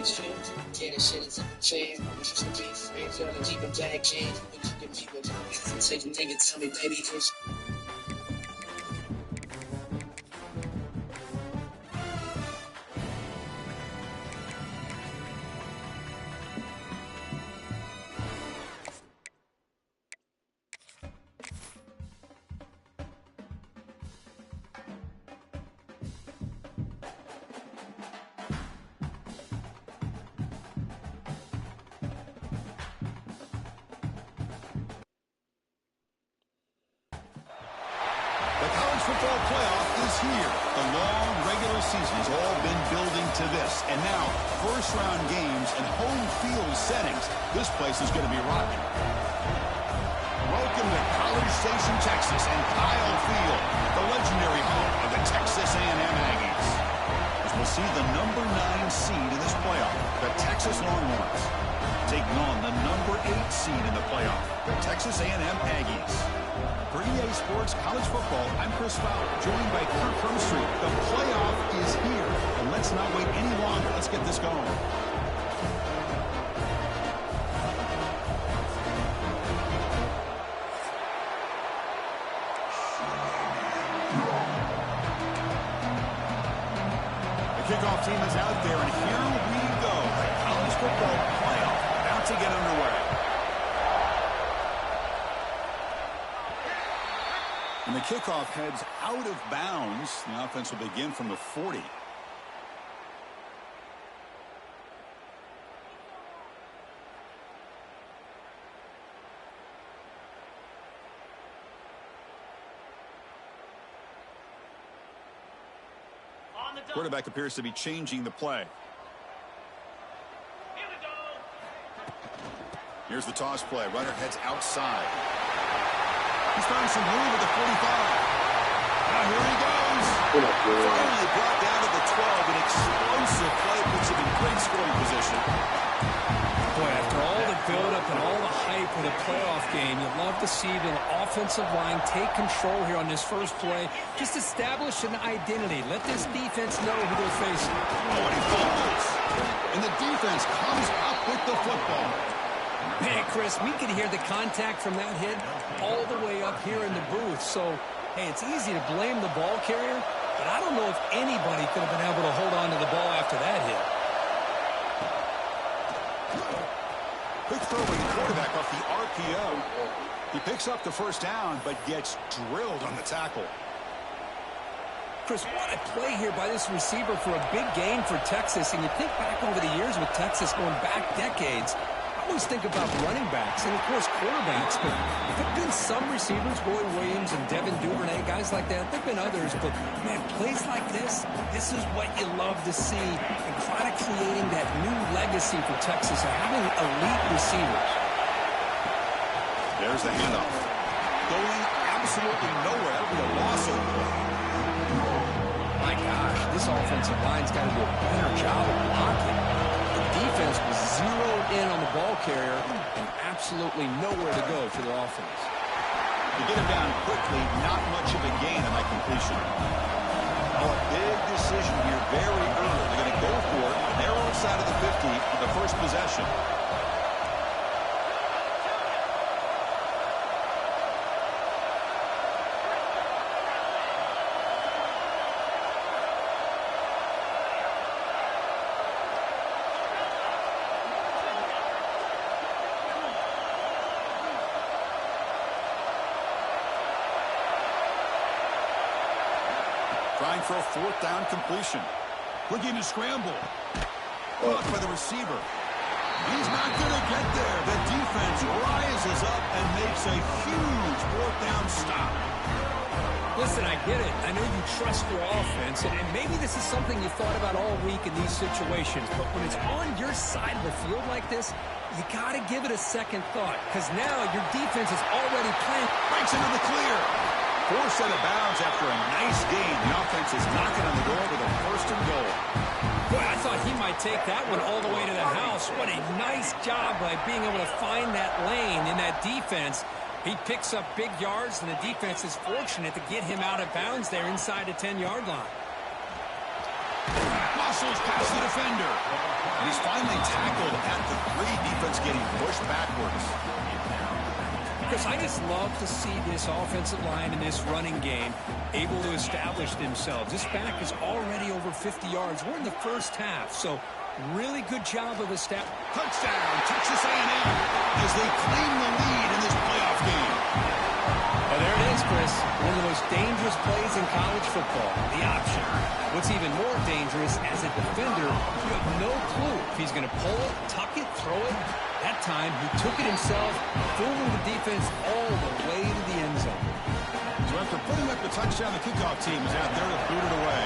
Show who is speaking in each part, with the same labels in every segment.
Speaker 1: extremes. Yeah, that shit is a change. We used to be friends, y'all to keep it back, change. But you can keep it. Take a nigga, tell me, baby, it's.
Speaker 2: The college football playoff is here. The long regular season has all been building to this. And now, first-round games and home field settings. This place is going to be rocking. Welcome to College Station, Texas, and Kyle Field, the legendary home of the Texas A&M Aggies. As we'll see the number 9 seed in this playoff, the Texas Longhorns, taking on the number 8 seed in the playoff, the Texas A&M Aggies. For EA Sports College Football, I'm Chris Fowler, joined by Kirk Crumstreet. The playoff is here, and let's not wait any longer. Let's get this going. The kickoff team is out there, and here we go. The college football playoff about to get underway. And the kickoff heads out of bounds. The offense will begin from the 40. Quarterback appears to be changing the play. Here's the toss play. Runner heads outside. He's found some room at the 45. Now here he goes. Finally brought down to the 12. An explosive play puts him in great scoring position.
Speaker 3: Boy, after all the buildup and all the hype of the playoff game, you'd love to see the offensive line take control here on this first play. Just establish an identity. Let this defense know who they're facing.
Speaker 2: Oh, and he falls. And the defense comes up with the football.
Speaker 3: Man, Chris, we could hear the contact from that hit all the way up here in the booth. So, hey, it's easy to blame the ball carrier, but I don't know if anybody could have been able to hold on to the ball after that hit.
Speaker 2: Quick throw by the quarterback off the RPO. He picks up the first down, but gets drilled on the tackle.
Speaker 3: Chris, what a play here by this receiver for a big gain for Texas. And you think back over the years with Texas going back decades, I always think about running backs and, of course, quarterbacks, but there have been some receivers, Roy Williams and Devin Duvernay, guys like that. There have been others, but, man, plays like this is what you love to see and kind of creating that new legacy for Texas of having elite receivers.
Speaker 2: There's the handoff. Going absolutely nowhere. That'll be a loss over there.
Speaker 3: My gosh, this offensive line's got to do a better job of blocking. The defense was zeroed in on the ball carrier and absolutely nowhere to go for their offense.
Speaker 2: To get him down quickly, not much of a gain on that completion. Oh, a big decision here very early. They're going to go for it on their own side of the 50 on the first possession. Trying for a fourth down completion. Looking to scramble. Caught by the receiver. He's not going to get there. The defense rises up and makes a huge fourth down stop.
Speaker 3: Listen, I get it. I know you trust your offense, and maybe this is something you thought about all week in these situations, but when it's on your side of the field like this, you got to give it a second thought, because now your defense is already playing.
Speaker 2: Breaks into the clear. Forced out of bounds after a nice gain. The offense is knocking on the door with a first and goal.
Speaker 3: Boy, I thought he might take that one all the way to the house. What a nice job by being able to find that lane in that defense. He picks up big yards, and the defense is fortunate to get him out of bounds there inside the 10-yard line.
Speaker 2: Lost Muscles past the defender. And he's finally tackled at the 3. Defense getting pushed backwards.
Speaker 3: Chris, I just love to see this offensive line in this running game able to establish themselves. This back is already over 50 yards. We're in the first half, so really good job of establishing.
Speaker 2: Touchdown, Texas A&M, as they claim the lead in this playoff game.
Speaker 3: Well, there it is, Chris. One of the most dangerous plays in college football, the option. What's even more dangerous, as a defender, you have no clue if he's going to pull it, tuck it, throw it. That time, he took it himself, fooling the defense all the way to the end zone.
Speaker 2: So after putting up the touchdown, the kickoff team is out there to boot it away.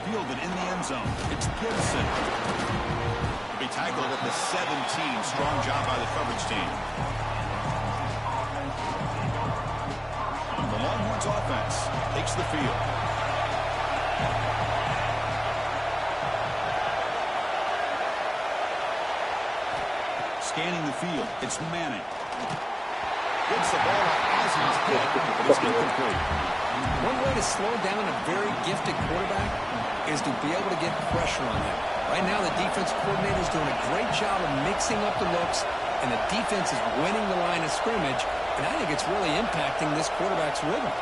Speaker 2: Fielded in the end zone. It's Gibson. He'll be tackled at the 17. Strong job by the coverage team. The Longhorns offense takes the field. Scanning the field. It's Manning. Gets the ball as he's hit. It's incomplete.
Speaker 3: One way to slow down a very gifted quarterback is to be able to get pressure on him. Right now, the defense coordinator is doing a great job of mixing up the looks, and the defense is winning the line of scrimmage, and I think it's really impacting this quarterback's rhythm.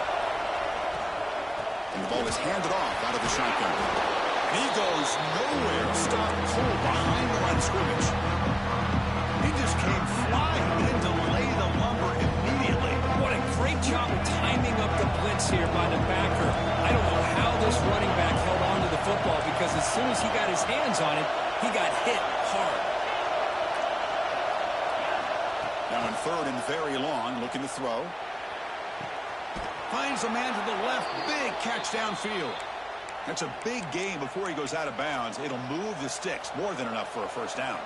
Speaker 2: And the ball is handed off out of the shotgun. And he goes nowhere. Stop cold behind the line of scrimmage. He just came flying in to lay the lumber immediately.
Speaker 3: What a great job of timing up the blitz here by the backer. I don't know how this running back held on to the football, because as soon as he got his hands on it, he got hit hard.
Speaker 2: Now in 3rd and very long, looking to throw. Finds a man to the left. Big catch downfield. That's a big gain before he goes out of bounds. It'll move the sticks. More than enough for a first down.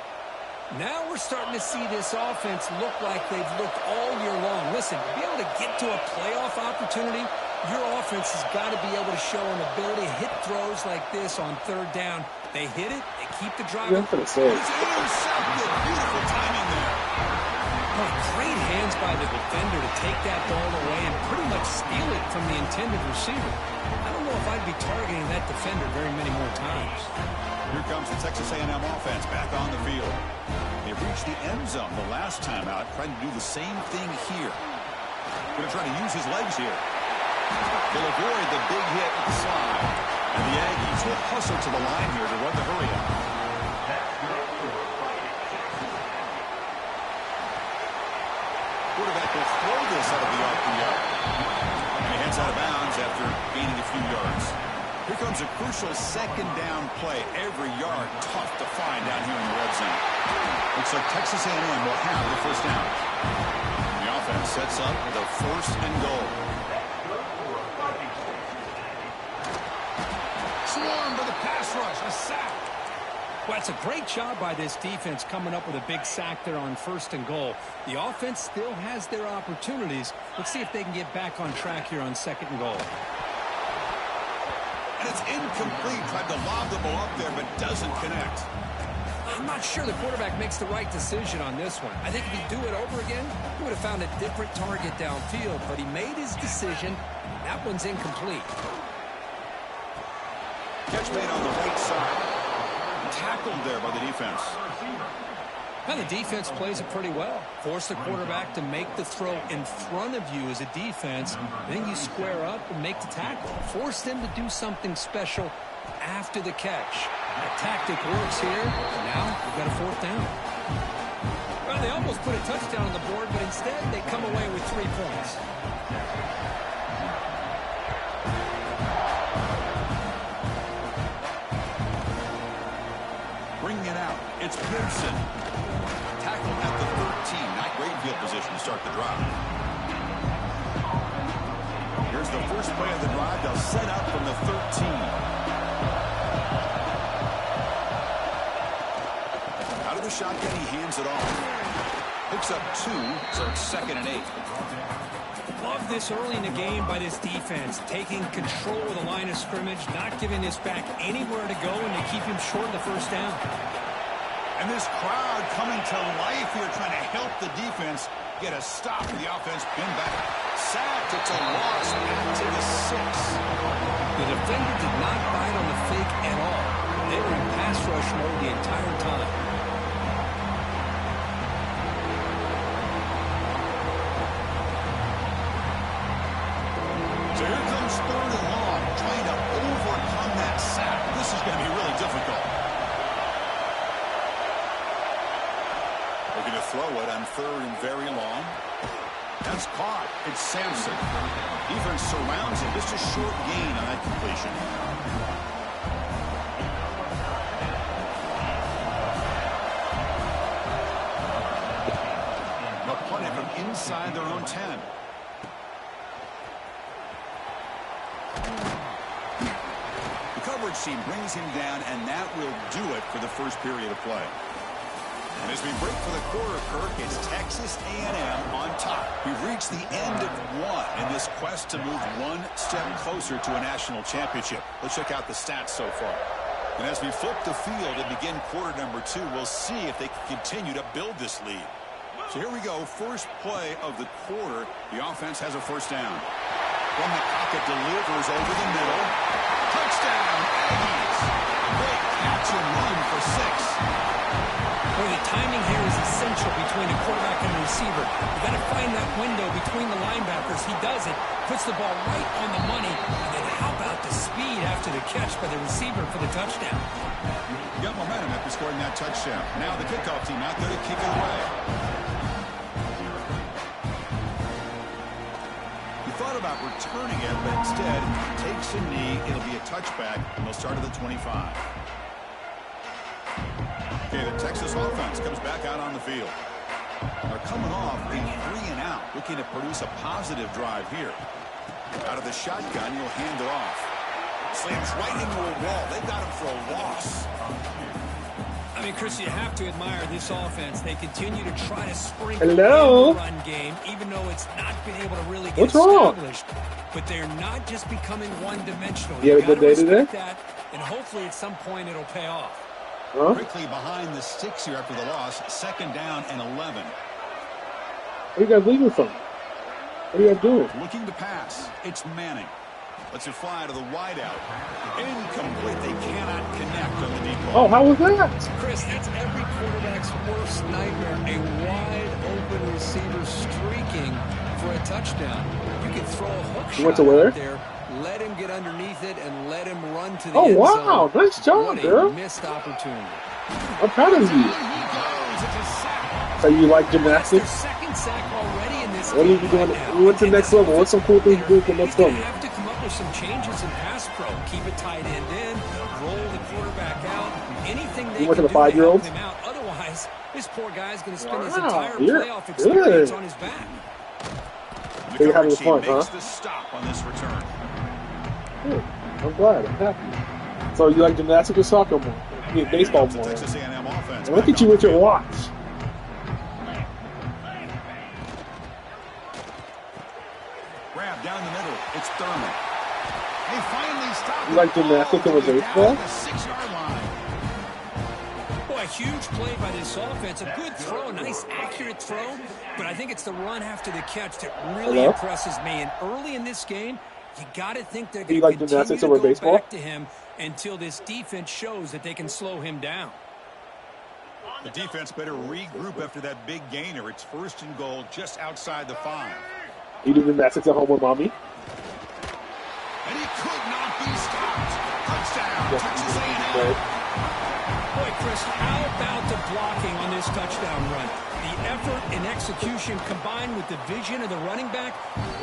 Speaker 3: Now we're starting to see this offense look like they've looked all year long. Listen, to be able to get to a playoff opportunity, your offense has got to be able to show an ability to hit throws like this on 3rd down. They hit it, they keep the drive.
Speaker 2: It's intercepted. Beautiful timing there.
Speaker 3: Oh, great hands by the defender to take that ball away and pretty much steal it from the intended receiver. I don't know if I'd be targeting that defender very many more times.
Speaker 2: Here comes the Texas A&M offense back on the field. They reached the end zone the last time out, trying to do the same thing here. Going to try to use his legs here. They'll avoid the big hit with the slide. And the Aggies will hustle to the line here to run the hurry up. Quarterback will throw this out of the RPO. And he heads out of bounds after gaining a few yards. Here comes a crucial 2nd down play. Every yard tough to find down here in the red zone. Looks like Texas A&M will have the first down. The offense sets up the 1st and goal. Swarmed by the pass rush, a sack.
Speaker 3: Well, it's a great job by this defense coming up with a big sack there on 1st and goal. The offense still has their opportunities. Let's see if they can get back on track here on 2nd and goal.
Speaker 2: And it's incomplete. Tried to lob the ball up there, but doesn't connect.
Speaker 3: I'm not sure the quarterback makes the right decision on this one. I think if he'd do it over again, he would have found a different target downfield, but he made his decision. That one's incomplete.
Speaker 2: Catch made on the right side. Tackled there by the defense.
Speaker 3: Now the defense plays it pretty well. Force the quarterback to make the throw in front of you as a defense. Then you square up and make the tackle. Force them to do something special after the catch. That tactic works here. And now we've got a 4th down. Well, they almost put a touchdown on the board, but instead they come away with 3 points.
Speaker 2: Bringing it out. It's Gibson. Tackled at the 13. Not great field position to start the drive. Here's the first play of the drive. They'll set up from the 13. Out of the shotgun, he hands it off. Picks up 2, so it's 2nd and 8.
Speaker 3: Love this early in the game by this defense, taking control of the line of scrimmage, not giving this back anywhere to go, and to keep him short of the first down.
Speaker 2: And this crowd coming to life here, trying to help the defense get a stop for the offense. Pinned back. sacked. It's a loss back to the 6.
Speaker 3: The defender did not bite on the fake at all. They were in pass rush mode the entire time.
Speaker 2: So here comes 3rd and long, trying to overcome that sack. This is going to be really difficult. Looking to throw it on 3rd and very long. That's caught. It's Sampson. Defense surrounds him. Just a short gain on that completion. They'll punt it from inside their own 10. The coverage team brings him down, and that will do it for the first period of play. And as we break for the quarter, Kirk, it's Texas A&M on top. We've reached the end of one in this quest to move one step closer to a national championship. Let's check out the stats so far. And as we flip the field and begin quarter number 2, we'll see if they can continue to build this lead. So here we go, first play of the quarter. The offense has a first down. From the pocket, delivers over the middle. Touchdown, Aggies. Great catch and run for 6.
Speaker 3: Boy, the timing here is essential between a quarterback and a receiver. You've got to find that window between the linebackers. He does it, puts the ball right on the money, and then how about the speed after the catch by the receiver for the touchdown?
Speaker 2: Got momentum after scoring that touchdown. Now the kickoff team out there to kick it away. He thought about returning it, but instead takes a knee. It'll be a touchback, and they'll start at the 25. Okay, the Texas offense comes back out on the field. They're coming off a 3-and-out, looking to produce a positive drive here. Out of the shotgun, he'll hand it off. Slams right into a wall. They got him for a loss.
Speaker 3: I mean, Chris, you have to admire this offense. They continue to try to sprinkle in the run game, even though it's not been able to really get established. But they're not just becoming one-dimensional.
Speaker 4: You had a good day today?
Speaker 3: That, and hopefully at some point it'll pay off.
Speaker 4: Huh?
Speaker 2: Quickly behind the sticks here after the loss. 2nd down and 11.
Speaker 4: Where are you guys leaving from? What are you guys doing?
Speaker 2: Looking to pass. It's Manning. Lets it fly to the wideout. Incomplete. They cannot connect on the deep ball.
Speaker 4: Oh, how was that?
Speaker 3: Chris, that's every quarterback's worst nightmare. A wide-open receiver streaking for a touchdown. You can throw a hook shot out there. Let him get underneath it and let him run to the end zone.
Speaker 4: Oh, wow. Nice job, girl.
Speaker 3: Missed opportunity.
Speaker 4: I'm proud of you. So you like gymnastics?
Speaker 3: Second sack already in this
Speaker 4: What are you doing? What's the next level? What's some cool things you do for the next level?
Speaker 3: You have to come up with some changes in pass pro. Keep a tight end in, roll the quarterback out. Anything they can do to help him out. Otherwise, this poor guy's going to spend his entire playoff experience on his back.
Speaker 4: You're having fun, huh?
Speaker 2: The stop on this return.
Speaker 4: Good. I'm glad. I'm happy. So you like gymnastics or soccer more? I mean, baseball more.
Speaker 2: Texas A&M offense.
Speaker 4: And look at you with your watch.
Speaker 2: Grab down the middle. It's Thurman. They finally stop.
Speaker 4: You like gymnastics over baseball?
Speaker 2: The 6-yard line.
Speaker 3: Boy, a huge play by this offense. A good throw, a nice accurate throw. But I think it's the run after the catch that really impresses me. And early in this game, you got to think they're going to continue to go back to him until this defense shows that they can slow him down.
Speaker 2: The defense better regroup after that big gainer. It's 1st and goal just outside the 5.
Speaker 4: You do gymnastics at home with mommy?
Speaker 2: And he could not be stopped. Touchdown, Texas A&M.
Speaker 3: Boy, Chris, how about the blocking on this touchdown run? The effort and execution combined with the vision of the running back,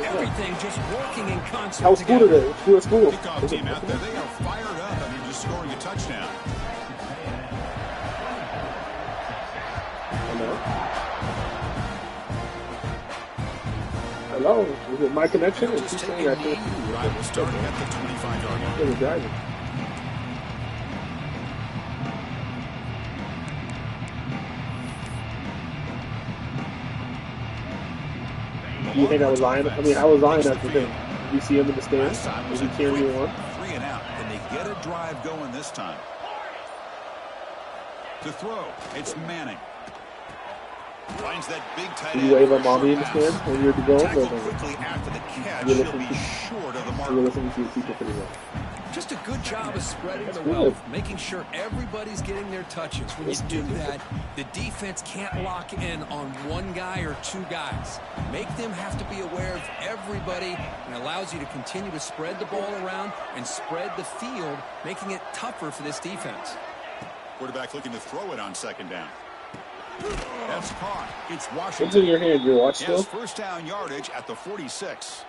Speaker 3: everything just working in concert.
Speaker 4: How's school today? School.
Speaker 2: Kickoff team out there, they are fired up. I mean, just scoring a touchdown.
Speaker 4: Hello? Is it my connection? Or
Speaker 2: Just taking the right, starting at the 25-yard line.
Speaker 4: They're driving. You think I was lying? I mean, I was lying after the thing. Did you see him in the stands? Was he cheering you on?
Speaker 2: 3-and-out, and they get a drive going this time. To throw, it's Manning. Finds that big tight
Speaker 4: Do
Speaker 2: end.
Speaker 4: you wave at mommy in the stands when you're at the goal?
Speaker 2: Tackled quickly after the catch. He'll be short of the mark.
Speaker 4: You're listening to your teacher pretty well.
Speaker 3: Just a good job of spreading the
Speaker 4: good.
Speaker 3: wealth, making sure everybody's getting their touches. When you do that, the defense can't lock in on one guy or two guys. Make them have to be aware of everybody, and allows you to continue to spread the ball around and spread the field, making it tougher for this defense.
Speaker 2: Quarterback looking to throw it on second down. That's caught. It's
Speaker 4: What's
Speaker 2: Washington.
Speaker 4: in your hand? Your watch still?
Speaker 2: Yes, first down yardage at the 46.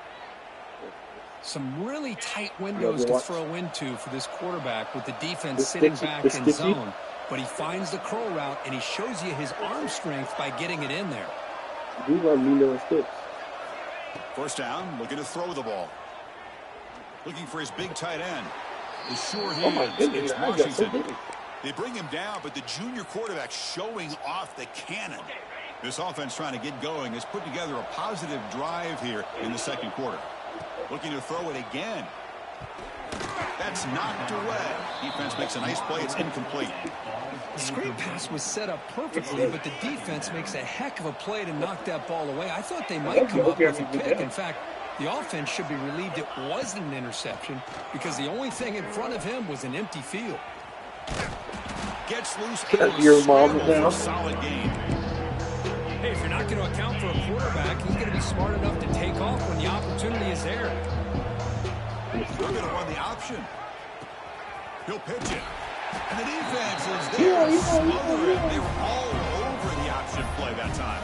Speaker 3: Some really tight windows to throw into for this quarterback with the defense
Speaker 4: This
Speaker 3: sitting
Speaker 4: sticky-
Speaker 3: back
Speaker 4: this
Speaker 3: in
Speaker 4: sticky?
Speaker 3: zone. But he finds the curl route, and he shows you his arm strength by getting it in there.
Speaker 4: You run me no sticks.
Speaker 2: First down, looking to throw the ball. Looking for his big tight end. The short
Speaker 4: Oh my
Speaker 2: hands.
Speaker 4: goodness,
Speaker 2: It's
Speaker 4: I got so
Speaker 2: Washington.
Speaker 4: big.
Speaker 2: They bring him down, but the junior quarterback showing off the cannon. This offense trying to get going has put together a positive drive here in the second quarter. Looking to throw it again. That's knocked away. Defense makes a nice play. It's incomplete.
Speaker 3: The screen pass was set up perfectly, but the defense makes a heck of a play to knock that ball away. I thought they might come up with a pick. In fact, the offense should be relieved it wasn't an interception, because the only thing in front of him was an empty field.
Speaker 2: Gets loose.
Speaker 4: Your mom
Speaker 2: Scramble
Speaker 4: now.
Speaker 2: for a solid gain.
Speaker 3: Hey, if you're not going to account for a quarterback, he's going to be smart enough to take off when the opportunity is there.
Speaker 2: They're going to run the option. He'll pitch it. And the defense is there to smother it. They were all over the option play that time.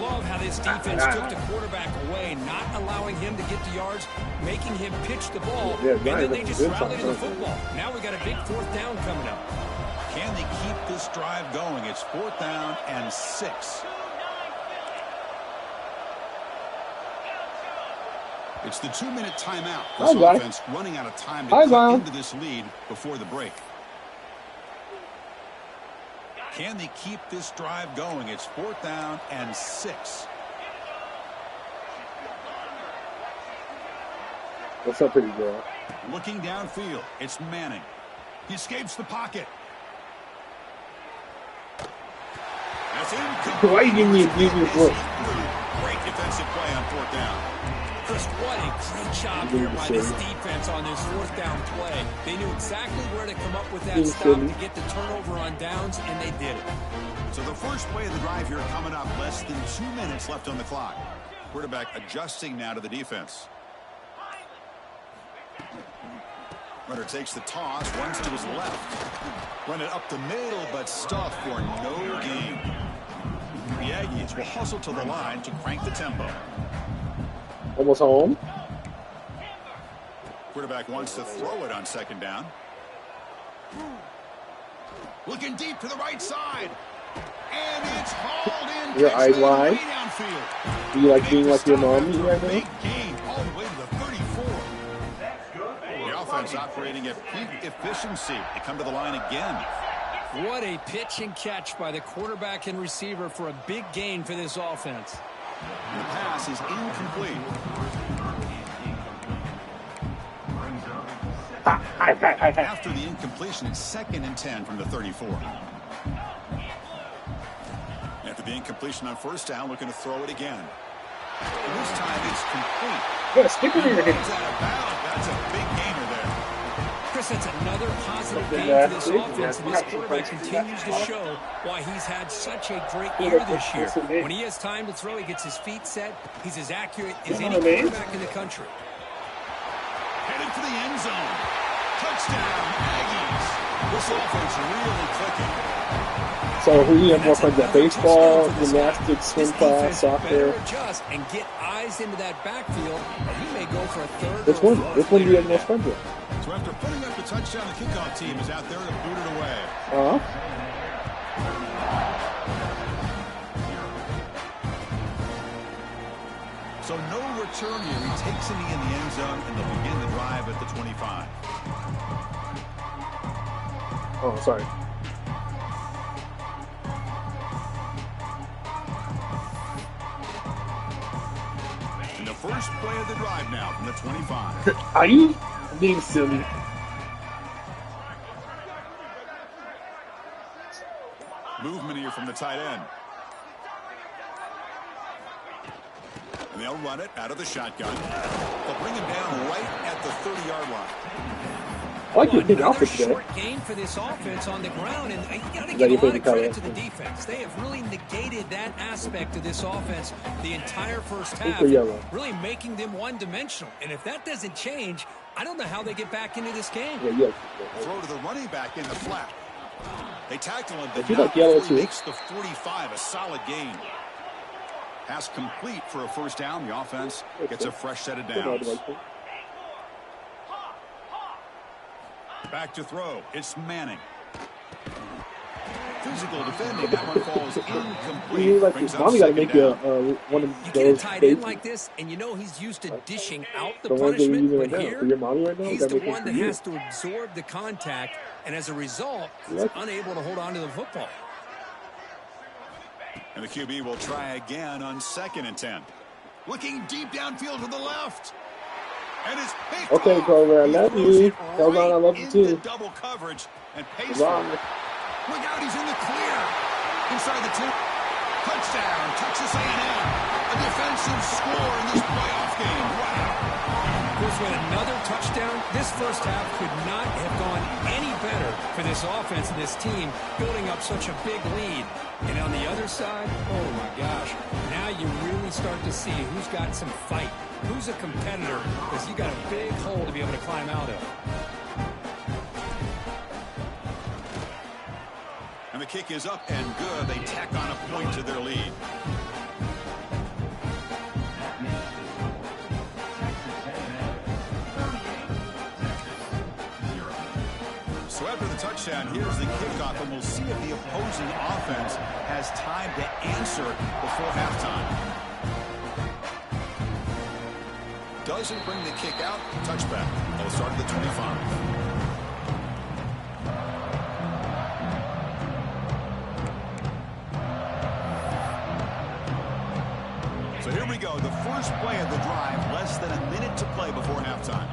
Speaker 3: Love how this defense took the quarterback away, not allowing him to get the yards, making him pitch the ball,
Speaker 4: Yeah,
Speaker 3: and then they
Speaker 4: that's
Speaker 3: just
Speaker 4: a good
Speaker 3: rallied to the
Speaker 4: sign.
Speaker 3: football. Now we got a big fourth down coming up.
Speaker 2: Can they keep this drive going? It's fourth down and 6. It's the 2-minute timeout. This
Speaker 4: Hi,
Speaker 2: offense running out of time to
Speaker 4: Hi,
Speaker 2: cut
Speaker 4: Val.
Speaker 2: into this lead before the break. Can they keep this drive going? It's fourth down and 6.
Speaker 4: What's up, pretty girl?
Speaker 2: Looking downfield, it's Manning. He escapes the pocket. That's incomplete.
Speaker 4: Why are you giving me a devious look?
Speaker 2: Great defensive play on fourth down.
Speaker 3: Chris, what a great job here by this defense on this fourth down play. They knew exactly where to come up with that stop to get the turnover on downs, and they did it.
Speaker 2: So the first play of the drive here coming up, less than 2 minutes left on the clock. Quarterback adjusting now to the defense. Runner takes the toss, runs to his left. Run it up the middle, but stuffed for no gain. The Aggies will hustle to the line to crank the tempo.
Speaker 4: Almost home.
Speaker 2: Quarterback wants to throw it on second down. Looking deep to the right side. And it's hauled in.
Speaker 4: Your eyes wide.
Speaker 2: Way downfield.
Speaker 4: Do you like being like your mom right now?
Speaker 2: Big gain all the way to the 34. The offense operating at peak efficiency. They come to the line again.
Speaker 3: What a pitch and catch by the quarterback and receiver for a big gain for this offense.
Speaker 2: And the pass is incomplete. After the incompletion, it's 2nd and 10 from the 34. After the incompletion on first down, looking to throw it again. And this time it's complete.
Speaker 4: Yeah, stick it in your
Speaker 2: Runs
Speaker 4: head.
Speaker 2: out of bounds. That's a big gainer there.
Speaker 3: Chris, that's another positive game for this offense, and this quarterback continues to show why he's had such a great year this year. When he has time to throw, he gets his feet set. He's as accurate as any quarterback in the country.
Speaker 2: Headed for the end zone. Touchdown, Aggies. This offense really clicking.
Speaker 4: So who do you have more friends at? Baseball, gymnastics, swim class, soccer?
Speaker 3: Adjust and get eyes into that backfield, or he may go for a third.
Speaker 4: Which one? Which one do you have most friends with?
Speaker 2: So after putting up the touchdown, the kickoff team is out there to boot it away. So no return here. He takes a knee in the end zone, and they'll begin the drive at the 25.
Speaker 4: Oh, sorry.
Speaker 2: And the first play of the drive now from the 25.
Speaker 4: Are you being silly?
Speaker 2: Movement here from the tight end. And they'll run it out of the shotgun. They'll bring him down right at the 30-yard line.
Speaker 4: I like your big outfit
Speaker 3: today.
Speaker 4: Short
Speaker 3: game for this offense on the ground, and you got to give a lot of credit to the defense. They have really negated that aspect of this offense the entire first half, really making them one-dimensional. And if that doesn't change, I don't know how they get back into this game.
Speaker 2: Throw to the running back in the flat. They tackle him, but he makes the 45, a solid gain. Pass complete for a first down. The offense gets a fresh set of downs. Back to throw. It's Manning. Physical defending. That one falls incomplete.
Speaker 4: Mommy got to make you one of those.
Speaker 3: You get it tied in like this, and you know he's used to dishing out the punishment, but here, he's the one that has to absorb the contact, and as a result, he's unable to hold on to the football.
Speaker 2: And the QB will try again on 2nd and 10. Looking deep downfield to the left. And it's picked
Speaker 4: okay, Clover, I love you. Hold on, I love you too.
Speaker 2: Double coverage and pace for it. Look out, he's in the clear. Inside the 2. Touchdown, Texas A&M. A defensive score in this playoff game. Wow.
Speaker 3: Of course, with another touchdown, this first half could not have gone any better for this offense and this team, building up such a big lead. And on the other side, oh my gosh, now you really start to see who's got some fight, who's a competitor, because you got a big hole to be able to climb out of.
Speaker 2: And the kick is up and good. They tack on a point to their lead. So after the touchdown, here's the kickoff, and we'll see if the opposing offense has time to answer before halftime. Doesn't bring the kick out. Touchback. They'll start at the 25. So here we go. The first play of the drive, less than a minute to play before halftime.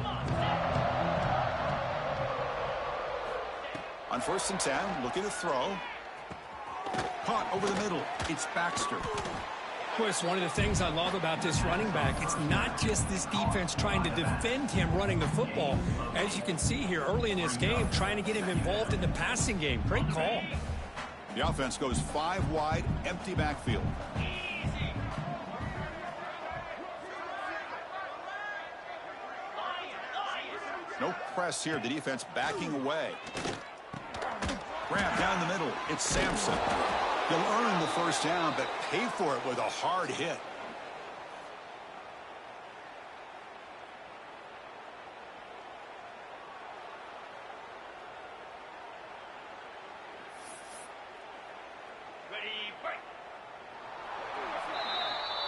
Speaker 2: On 1st and 10, looking to throw. Caught over the middle. It's Baxter.
Speaker 3: Of course, one of the things I love about this running back, it's not just this defense trying to defend him running the football. As you can see here early in this game, trying to get him involved in the passing game. Great call.
Speaker 2: The offense goes 5 wide, empty backfield. No press here. The defense backing away. Grab down the middle. It's Sampson. He'll earn the first down, but pay for it with a hard hit.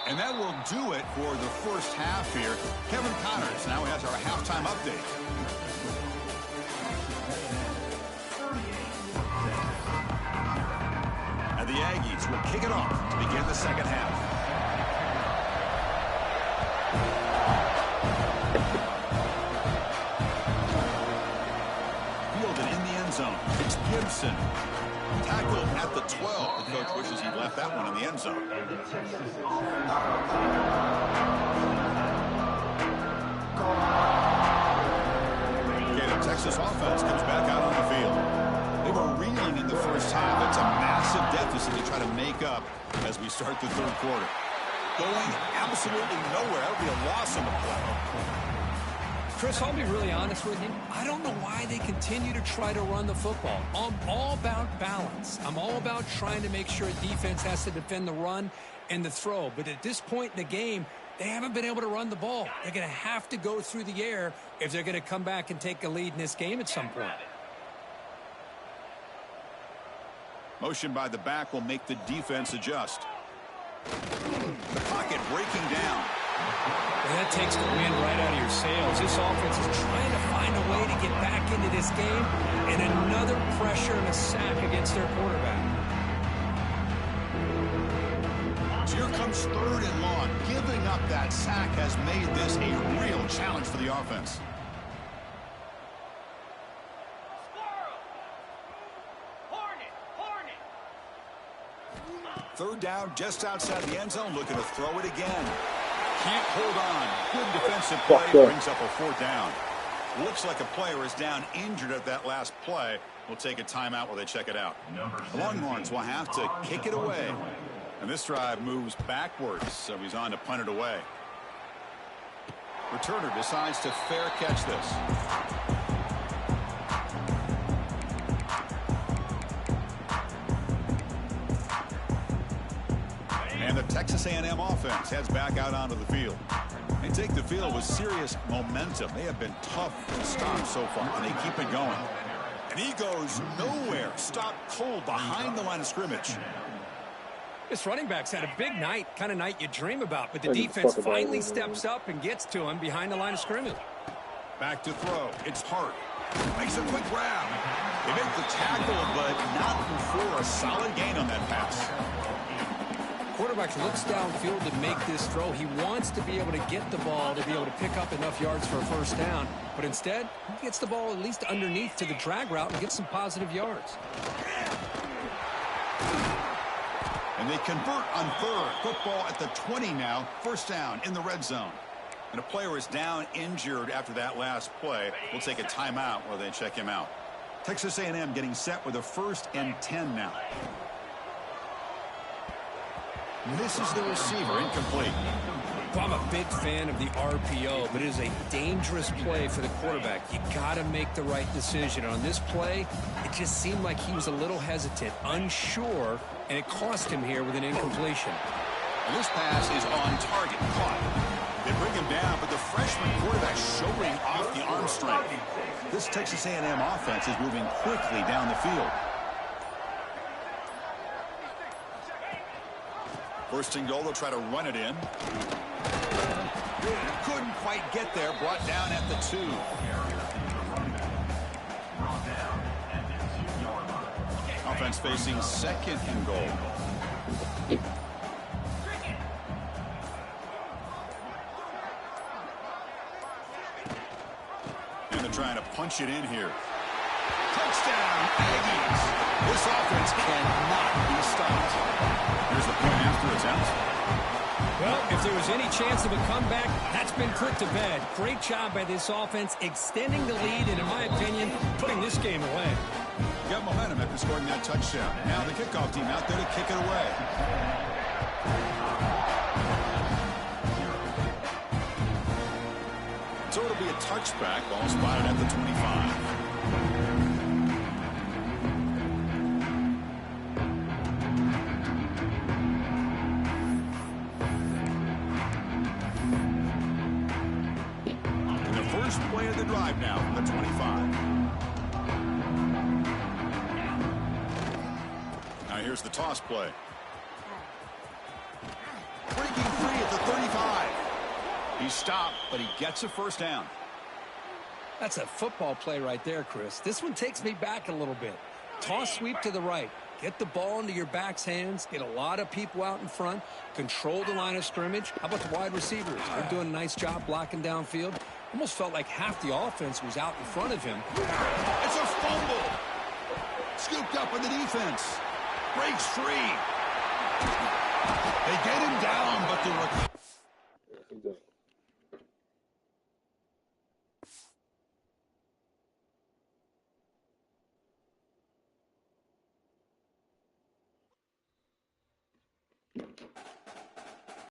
Speaker 2: And that will do it for the first half here. Kevin Connors now has our halftime update. And the Aggies will kick it off to begin the second half. Fielded in the end zone. It's Gibson. Tackled at the 12. The coach wishes he'd left that one in the end zone. Okay, the Texas offense comes back out on the field. They were reeling in the first half. It's a massive deficit to try to make up as we start the third quarter. Going absolutely nowhere. That would be a loss on the play.
Speaker 3: Chris, I'll be really honest with you. I don't know why they continue to try to run the football. I'm all about balance. I'm all about trying to make sure defense has to defend the run and the throw. But at this point in the game, they haven't been able to run the ball. They're going to have to go through the air if they're going to come back and take a lead in this game at some point.
Speaker 2: Motion by the back will make the defense adjust. The pocket breaking down.
Speaker 3: Well, that takes the wind right out of your sails. This offense is trying to find a way to get back into this game, and another pressure and a sack against their quarterback.
Speaker 2: So here comes 3rd and long. Giving up that sack has made this a real challenge for the offense. Third down just outside the end zone, looking to throw it again. Can't hold on. Good defensive play brings up a 4th down. Looks like a player is down injured at that last play. We'll take a timeout while they check it out. The Longhorns will have to kick it away. And this drive moves backwards, so he's on to punt it away. Returner decides to fair catch this. And the Texas A&M offense heads back out onto the field. They take the field with serious momentum. They have been tough to stop so far, and they keep it going. And he goes nowhere. Stopped cold behind the line of scrimmage.
Speaker 3: This running back's had a big night, kind of night you dream about, but the defense finally steps up and gets to him behind the line of scrimmage.
Speaker 2: Back to throw. It's Hart. Makes a quick grab. They make the tackle, but not before a solid gain on that pass.
Speaker 3: Quarterback looks downfield to make this throw. He wants to be able to get the ball to be able to pick up enough yards for a 1st down. But instead, he gets the ball at least underneath to the drag route and gets some positive yards.
Speaker 2: And they convert on 3rd. Football at the 20 now. 1st down in the red zone. And a player is down injured after that last play. We'll take a timeout while they check him out. Texas A&M getting set with a 1st and 10 now. Misses the receiver, incomplete.
Speaker 3: Well, I'm a big fan of the RPO, but it is a dangerous play for the quarterback. You got to make the right decision. On this play, it just seemed like he was a little hesitant, unsure, and it cost him here with an incompletion.
Speaker 2: And this pass is on target, caught. They bring him down, but the freshman quarterback showing off the arm strength. This Texas A&M offense is moving quickly down the field. 1st and goal, they'll try to run it in. Couldn't quite get there, brought down at the 2. Offense facing 2nd and goal. And they're trying to punch it in here. Touchdown, Aggies! This offense cannot be stopped. Here's the point after attempt.
Speaker 3: Well, if there was any chance of a comeback, that's been put to bed. Great job by this offense extending the lead and, in my opinion, putting this game away.
Speaker 2: Got momentum after scoring that touchdown. Now the kickoff team out there to kick it away. So it'll be a touchback, ball spotted at the 25. Play of the drive now from the 25. Now here's the toss play. Breaking free at the 35. He's stopped, but he gets a 1st down.
Speaker 3: That's a football play right there, Chris. This one takes me back a little bit. Toss sweep to the right. Get the ball into your back's hands. Get a lot of people out in front. Control the line of scrimmage. How about the wide receivers? They're doing a nice job blocking downfield. Almost felt like half the offense was out in front of him.
Speaker 2: It's a fumble. Scooped up in the defense. Breaks free. They get him down, but the